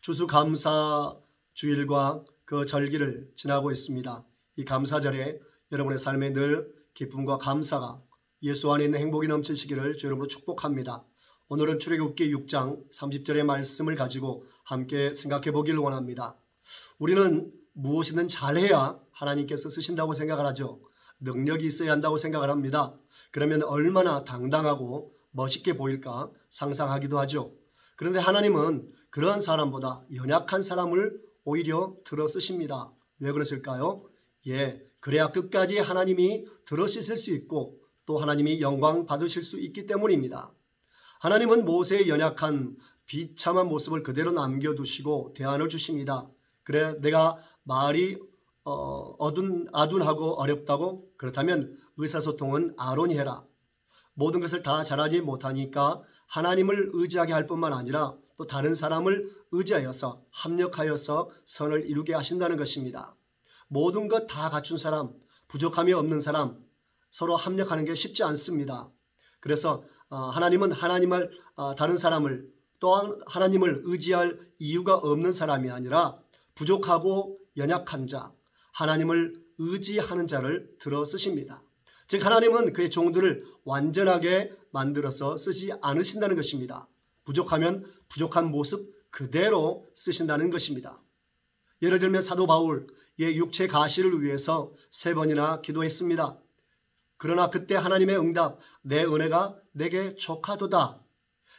추수감사 주일과 그 절기를 지나고 있습니다. 이 감사절에 여러분의 삶에 늘 기쁨과 감사가 예수 안에 있는 행복이 넘치시기를 주 이름으로 축복합니다. 오늘은 출애굽기 6장 30절의 말씀을 가지고 함께 생각해 보기를 원합니다. 우리는 무엇이든 잘해야 하나님께서 쓰신다고 생각을 하죠. 능력이 있어야 한다고 생각을 합니다. 그러면 얼마나 당당하고 멋있게 보일까 상상하기도 하죠. 그런데 하나님은 그러한 사람보다 연약한 사람을 오히려 들어 쓰십니다. 왜 그러실까요? 그래야 끝까지 하나님이 들어 쓰실 수 있고 또 하나님이 영광 받으실 수 있기 때문입니다. 하나님은 모세의 연약한 비참한 모습을 그대로 남겨두시고 대안을 주십니다. 그래, 내가 말이 아둔하고 어렵다고? 그렇다면 의사소통은 아론이 해라. 모든 것을 다 잘하지 못하니까 하나님을 의지하게 할 뿐만 아니라 또 다른 사람을 의지하여서 합력하여서 선을 이루게 하신다는 것입니다. 모든 것 다 갖춘 사람, 부족함이 없는 사람, 서로 합력하는 게 쉽지 않습니다. 그래서 하나님은 다른 사람을 또한 하나님을 의지할 이유가 없는 사람이 아니라 부족하고 연약한 자, 하나님을 의지하는 자를 들어 쓰십니다. 즉 하나님은 그의 종들을 완전하게 만들어서 쓰지 않으신다는 것입니다. 부족하면 부족한 모습 그대로 쓰신다는 것입니다. 예를 들면 사도 바울의 육체 가시를 위해서 3번이나 기도했습니다. 그러나 그때 하나님의 응답, 내 은혜가 내게 족하도다.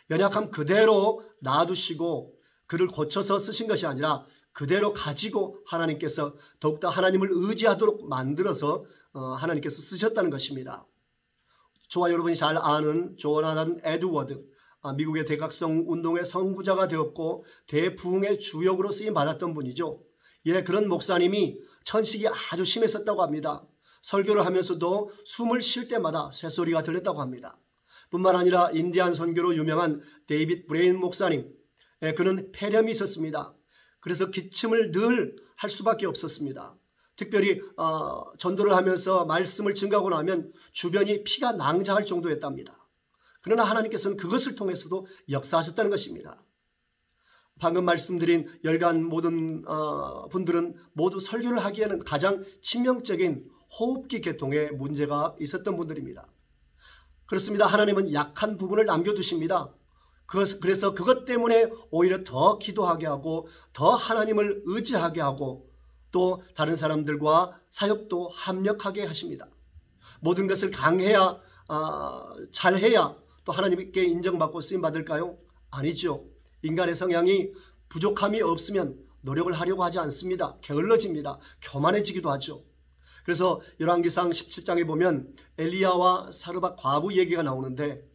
연약함 그대로 놔두시고 그를 고쳐서 쓰신 것이 아니라 그대로 가지고 하나님께서 더욱더 하나님을 의지하도록 만들어서 하나님께서 쓰셨다는 것입니다. 저와 여러분이 잘 아는 조나단 에드워드, 미국의 대각성 운동의 선구자가 되었고 대부흥의 주역으로 쓰임 받았던 분이죠. 그런 목사님이 천식이 아주 심했었다고 합니다. 설교를 하면서도 숨을 쉴 때마다 쇠소리가 들렸다고 합니다. 뿐만 아니라 인디안 선교로 유명한 데이빗 브레인 목사님, 그는 폐렴이 있었습니다. 그래서 기침을 늘 할 수밖에 없었습니다. 특별히 전도를 하면서 말씀을 증거하고 나면 주변이 피가 낭자할 정도였답니다. 그러나 하나님께서는 그것을 통해서도 역사하셨다는 것입니다. 방금 말씀드린 열간 모든 분들은 모두 설교를 하기에는 가장 치명적인 호흡기 계통에 문제가 있었던 분들입니다. 그렇습니다. 하나님은 약한 부분을 남겨두십니다. 그래서 그것 때문에 오히려 더 기도하게 하고 더 하나님을 의지하게 하고 또 다른 사람들과 사역도 합력하게 하십니다. 모든 것을 강해야 잘해야 또 하나님께 인정받고 쓰임받을까요? 아니죠. 인간의 성향이 부족함이 없으면 노력을 하려고 하지 않습니다. 게을러집니다. 교만해지기도 하죠. 그래서 열왕기상 17장에 보면 엘리야와 사르밧 과부 얘기가 나오는데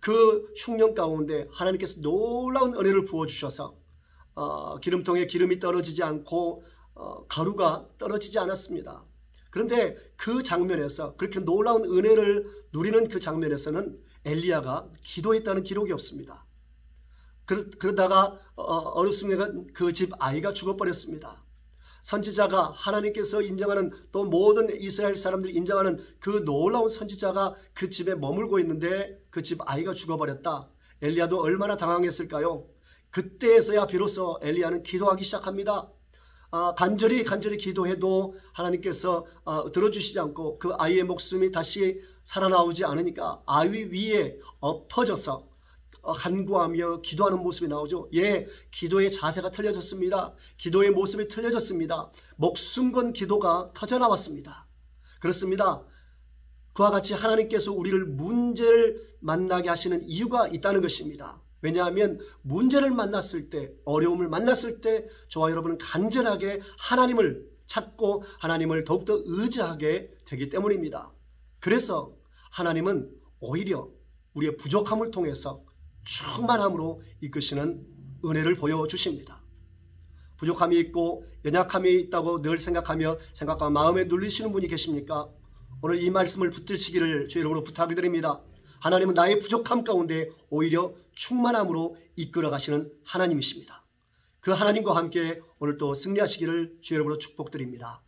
그 흉년 가운데 하나님께서 놀라운 은혜를 부어주셔서 기름통에 기름이 떨어지지 않고 가루가 떨어지지 않았습니다. 그런데 그 장면에서 그렇게 놀라운 은혜를 누리는 그 장면에서는 엘리야가 기도했다는 기록이 없습니다. 그러다가 어느 순간 그 집 아이가 죽어버렸습니다. 선지자가 하나님께서 인정하는 또 모든 이스라엘 사람들이 인정하는 그 놀라운 선지자가 그 집에 머물고 있는데 그 집 아이가 죽어버렸다. 엘리야도 얼마나 당황했을까요? 그때에서야 비로소 엘리야는 기도하기 시작합니다. 간절히 기도해도 하나님께서 들어주시지 않고 그 아이의 목숨이 다시 살아나오지 않으니까 아이 위에 엎어져서 간구하며 기도하는 모습이 나오죠. 기도의 자세가 틀려졌습니다. 기도의 모습이 틀려졌습니다. 목숨 건 기도가 터져나왔습니다. 그렇습니다. 그와 같이 하나님께서 우리를 문제를 만나게 하시는 이유가 있다는 것입니다. 왜냐하면 문제를 만났을 때, 어려움을 만났을 때 저와 여러분은 간절하게 하나님을 찾고 하나님을 더욱더 의지하게 되기 때문입니다. 그래서 하나님은 오히려 우리의 부족함을 통해서 충만함으로 이끄시는 은혜를 보여주십니다. 부족함이 있고 연약함이 있다고 늘 생각과 마음에 눌리시는 분이 계십니까? 오늘 이 말씀을 붙드시기를 주 이름으로 부탁을 드립니다. 하나님은 나의 부족함 가운데 오히려 충만함으로 이끌어 가시는 하나님이십니다. 그 하나님과 함께 오늘 또 승리하시기를 주 이름으로 축복드립니다.